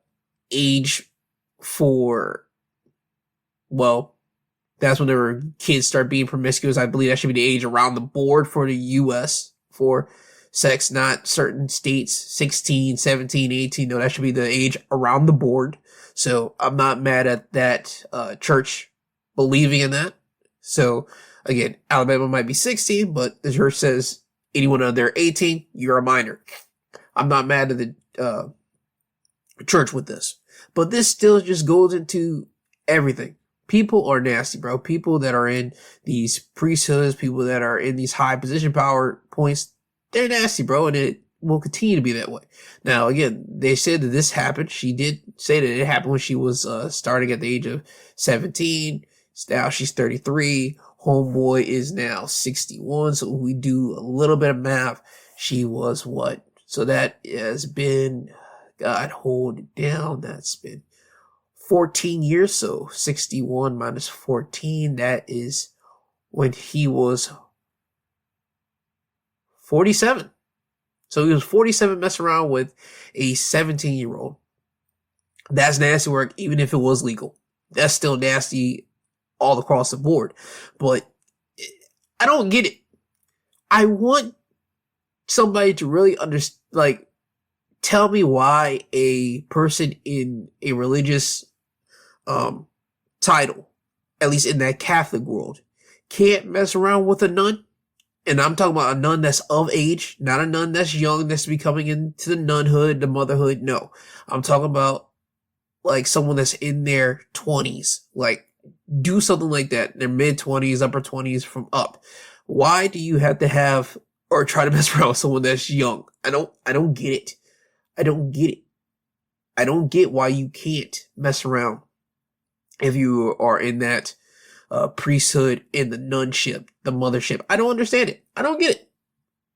age for, well, that's whenever kids start being promiscuous. I believe that should be the age around the board for the U.S. for sex, not certain states, 16, 17, 18. No, that should be the age around the board. So I'm not mad at that church believing in that. So again, Alabama might be 16, but the church says anyone under 18, you're a minor. I'm not mad at the church with this, but this still just goes into everything. People are nasty, bro. People that are in these priesthoods, people that are in these high position power points, they're nasty, bro, and it will continue to be that way. Now, again, they said that this happened. She did say that it happened when she was starting at the age of 17. Now she's 33. Homeboy is now 61. So we do a little bit of math. She was what? So that has been, God, hold it down. That's been 14 years. So 61 minus 14. That is when he was 47. So he was 47 messing around with a 17-year-old. That's nasty work, even if it was legal. That's still nasty all across the board. But I don't get it. I want somebody to really tell me why a person in a religious title, at least in that Catholic world, can't mess around with a nun. And I'm talking about a nun that's of age, not a nun that's young, that's becoming into the nunhood, the motherhood. No, I'm talking about like someone that's in their 20s. Like, do something like that. Their mid 20s, upper 20s from up. Why do you have to have or try to mess around with someone that's young? I don't get it. I don't get it. I don't get why you can't mess around if you are in that priesthood, in the nunship, the mothership. I don't understand it. I don't get it.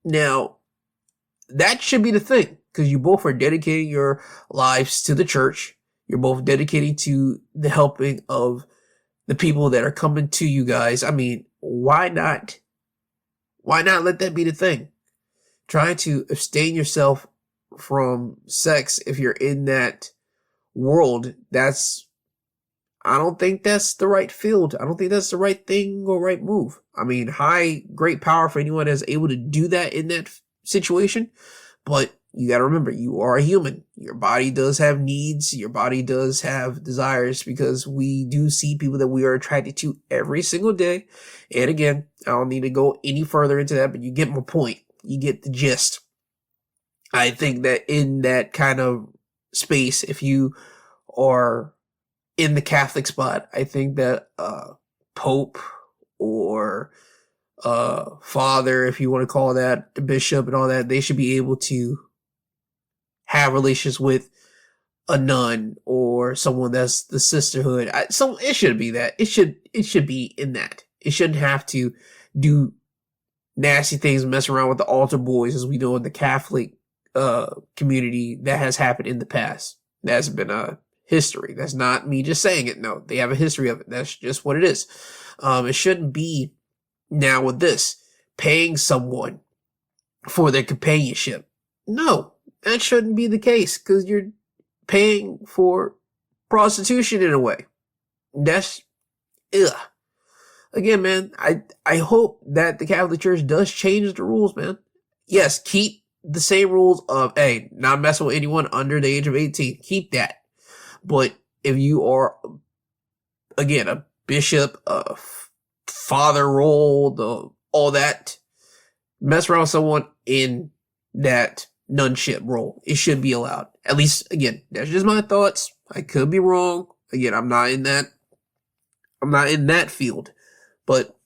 Now, that should be the thing, because you both are dedicating your lives to the church. You're both dedicating to the helping of the people that are coming to you guys. I mean, why not? Why not let that be the thing? Trying to abstain yourself from sex if you're in that world, I don't think that's the right field. I don't think that's the right thing or right move. I mean, great power for anyone that's able to do that in that situation. But you got to remember, you are a human. Your body does have needs. Your body does have desires, because we do see people that we are attracted to every single day. And again, I don't need to go any further into that, but you get my point. You get the gist. I think that in that kind of space, if you are in the Catholic spot, I think that Pope or Father, if you want to call that, the bishop and all that, they should be able to have relations with a nun or someone that's the sisterhood. It should be that. It should be in that. It shouldn't have to do nasty things, mess around with the altar boys, as we know in the Catholic community. That has happened in the past. That's been a history. That's not me just saying it. No, they have a history of it. That's just what it is. It shouldn't be now with this, paying someone for their companionship. No, that shouldn't be the case, because you're paying for prostitution in a way. That's, ugh. Again, man, I hope that the Catholic Church does change the rules, man. Yes, keep the same rules of, hey, not messing with anyone under the age of 18. Keep that. But if you are, again, a bishop, a father role, all that, mess around with someone in that nunship role, it should be allowed. At least, again, that's just my thoughts. I could be wrong. Again, I'm not in that field, but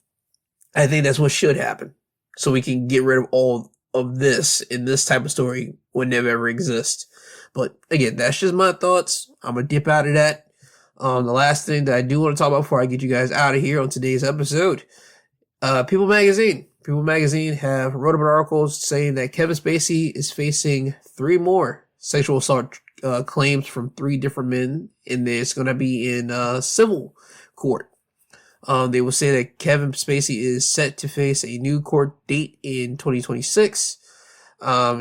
I think that's what should happen, so we can get rid of all of this in this type of story would never ever exist. But again, that's just my thoughts. I'm gonna dip out of that. The last thing that I do want to talk about before I get you guys out of here on today's episode, People Magazine have wrote up an article saying that Kevin Spacey is facing 3 more sexual assault claims from 3 different men, and it's going to be in civil court. They will say that Kevin Spacey is set to face a new court date in 2026.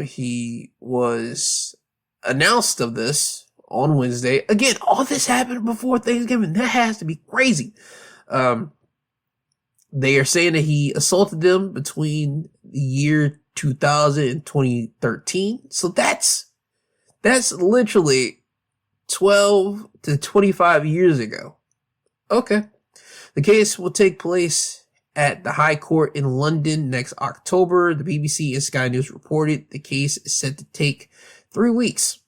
He was announced of this on Wednesday. Again, all this happened before Thanksgiving. That has to be crazy. They are saying that he assaulted them between the year 2000 and 2013. So that's literally 12 to 25 years ago. Okay. The case will take place at the High Court in London next October. The BBC and Sky News reported the case is set to take 3 weeks.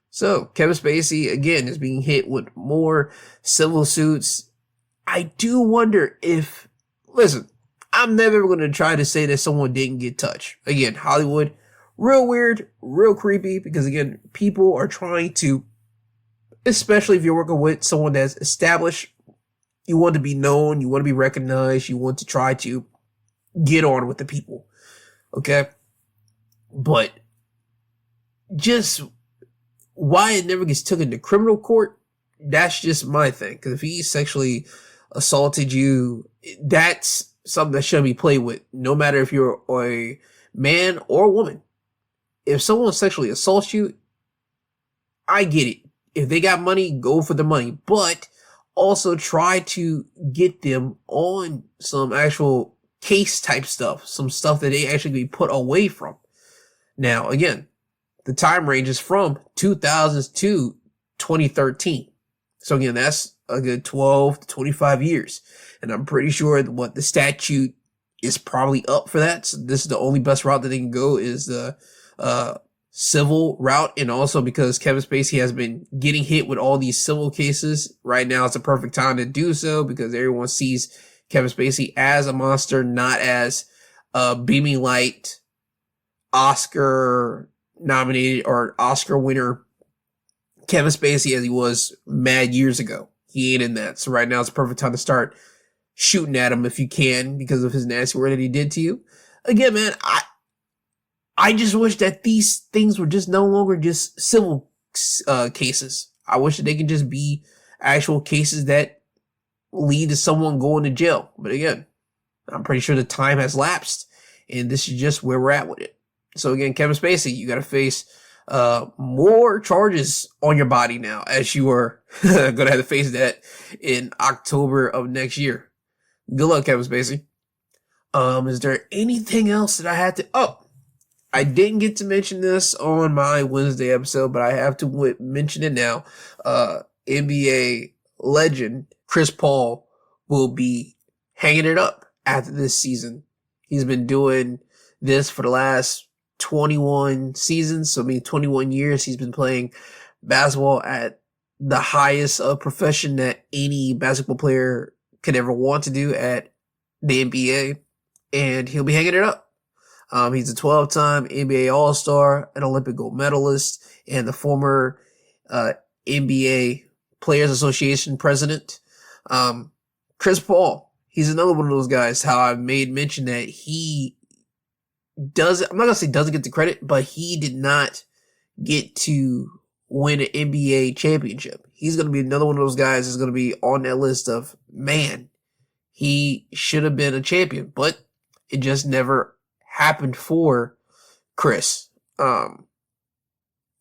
So, Kevin Spacey, again, is being hit with more civil suits. I do wonder if, listen, I'm never going to try to say that someone didn't get touched. Again, Hollywood, real weird, real creepy, because again, people are trying to, especially if you're working with someone that's established, you want to be known, you want to be recognized, you want to try to get on with the people. Okay? But just why it never gets taken to criminal court, that's just my thing. Because if he sexually assaulted you, that's something that shouldn't be played with, no matter if you're a man or a woman. If someone sexually assaults you, I get it. If they got money, go for the money. But also try to get them on some actual case type stuff, some stuff that they actually be put away from. Now, again, the time range is from 2000 to 2013. So again, that's a good 12 to 25 years. And I'm pretty sure what the statute is probably up for that. So this is the only best route that they can go is the civil route. And also because Kevin Spacey has been getting hit with all these civil cases, right now it's a perfect time to do so because everyone sees Kevin Spacey as a monster, not as a beaming light Oscar nominated or Oscar winner Kevin Spacey as he was mad years ago. He ain't in that. So right now it's a perfect time to start shooting at him if you can because of his nasty work that he did to you. Again, man, I just wish that these things were just no longer just civil cases. I wish that they could just be actual cases that lead to someone going to jail. But again, I'm pretty sure the time has lapsed and this is just where we're at with it. So again, Kevin Spacey, you got to face more charges on your body now as you are going to have to face that in October of next year. Good luck, Kevin Spacey. Is there anything else that I had to... Oh, I didn't get to mention this on my Wednesday episode, but I have to mention it now. NBA legend Chris Paul will be hanging it up after this season. He's been doing this for the last 21 seasons, so I mean 21 years he's been playing basketball at the highest profession that any basketball player could ever want to do at the NBA, and he'll be hanging it up. He's a 12-time NBA All-Star, an Olympic gold medalist, and the former NBA Players Association president. Chris Paul, he's another one of those guys, how I made mention that he doesn't, I'm not going to say doesn't get the credit, but he did not get to win an NBA championship. He's going to be another one of those guys that's going to be on that list of, man, he should have been a champion, but it just never happened for Chris.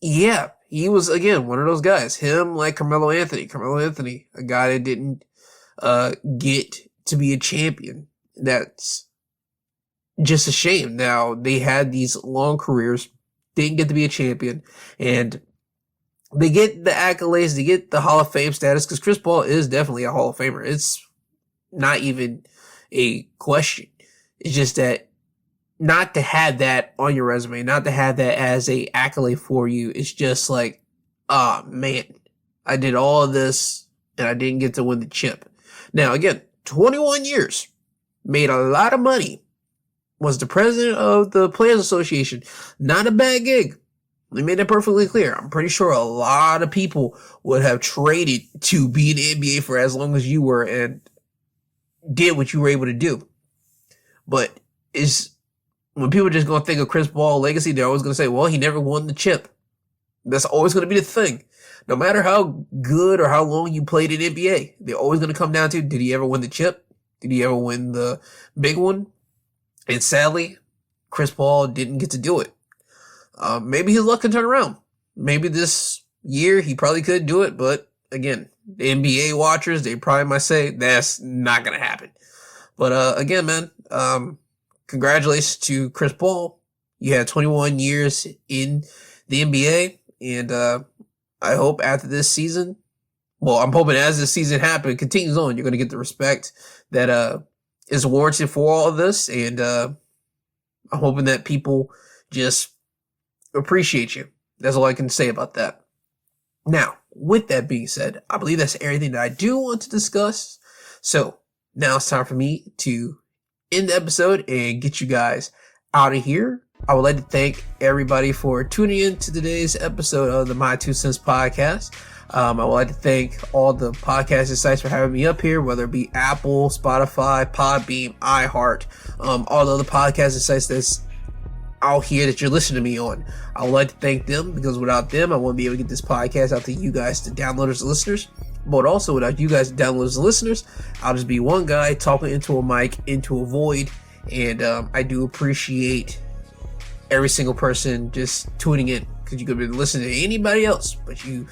Yeah, he was, again, one of those guys. Him, like Carmelo Anthony, a guy that didn't get to be a champion. That's just a shame. Now, they had these long careers, didn't get to be a champion, and they get the accolades, they get the Hall of Fame status, because Chris Paul is definitely a Hall of Famer. It's not even a question. It's just that not to have that on your resume, not to have that as a accolade for you, it's just like, ah, man, I did all of this and I didn't get to win the chip. Now, again, 21 years, made a lot of money, was the president of the Players Association. Not a bad gig. They made that perfectly clear. I'm pretty sure a lot of people would have traded to be in the NBA for as long as you were and did what you were able to do. But when people are just going to think of Chris Paul's legacy, they're always going to say, well, he never won the chip. That's always going to be the thing. No matter how good or how long you played in NBA, they're always going to come down to, did he ever win the chip? Did he ever win the big one? And sadly, Chris Paul didn't get to do it. Maybe his luck can turn around. Maybe this year he probably could do it, but again, the NBA watchers, they probably might say that's not going to happen. But again, man, congratulations to Chris Paul. You had 21 years in the NBA, and I hope after this season well, I'm hoping as the season continues on, you're going to get the respect that is warranted for all of this. And I'm hoping that people just appreciate you. That's all I can say about that. Now, with that being said, I believe that's everything that I do want to discuss. So now it's time for me to end the episode and get you guys out of here. I would like to thank everybody for tuning in to today's episode of the My Two Cents podcast. I would like to thank all the podcasting sites for having me up here, whether it be Apple, Spotify, Podbeam, iHeart, all the other podcasting sites that's out here that you're listening to me on. I would like to thank them, because without them, I wouldn't be able to get this podcast out to you guys, to downloaders and listeners. But also, without you guys, downloaders and listeners, I'll just be one guy talking into a mic, into a void. And I do appreciate every single person just tuning in, because you could be listening to anybody else, but you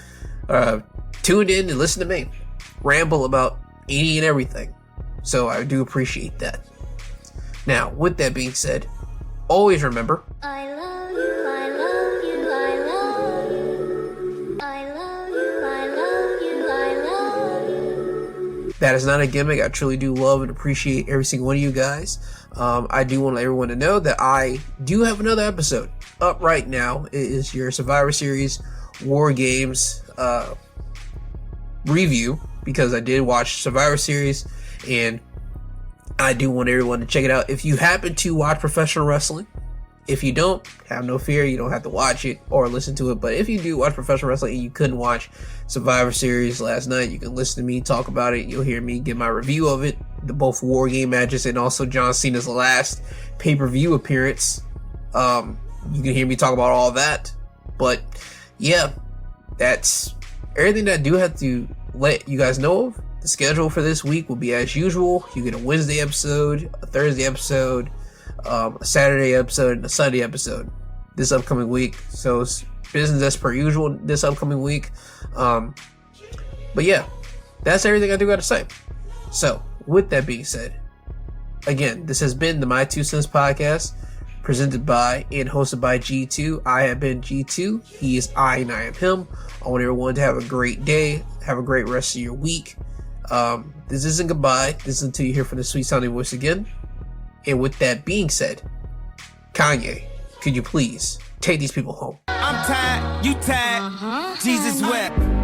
tuned in and listened to me ramble about any and everything. So I do appreciate that. Now, with that being said, always remember, I love you, I love you, I love you. I love you, I love you, I love you. that is not a gimmick. I truly do love and appreciate every single one of you guys. I do want everyone to know that I do have another episode up right now. It is your Survivor Series War Games review, because I did watch Survivor Series and I do want everyone to check it out. If you happen to watch professional wrestling, if you don't, have no fear, you don't have to watch it or listen to it. But if you do watch professional wrestling and you couldn't watch Survivor Series last night, you can listen to me talk about it. You'll hear me give my review of it, the both War Game matches and also John Cena's last pay-per-view appearance. You can hear me talk about all that. But yeah, that's everything that I do have to let you guys know of. The schedule for this week will be as usual. You get a Wednesday episode, a Thursday episode, a Saturday episode, and a Sunday episode this upcoming week. So it's business as per usual this upcoming week. But yeah, that's everything I do got to say. So with that being said, again, this has been the My Two Cents podcast, presented by and hosted by G2. I have been G2. He is I, and I am him. I want everyone to have a great day. Have a great rest of your week. This isn't goodbye. This is until you hear from the sweet sounding voice again. And with that being said, Kanye, could you please take these people home? I'm tired, you tired, Jesus wept.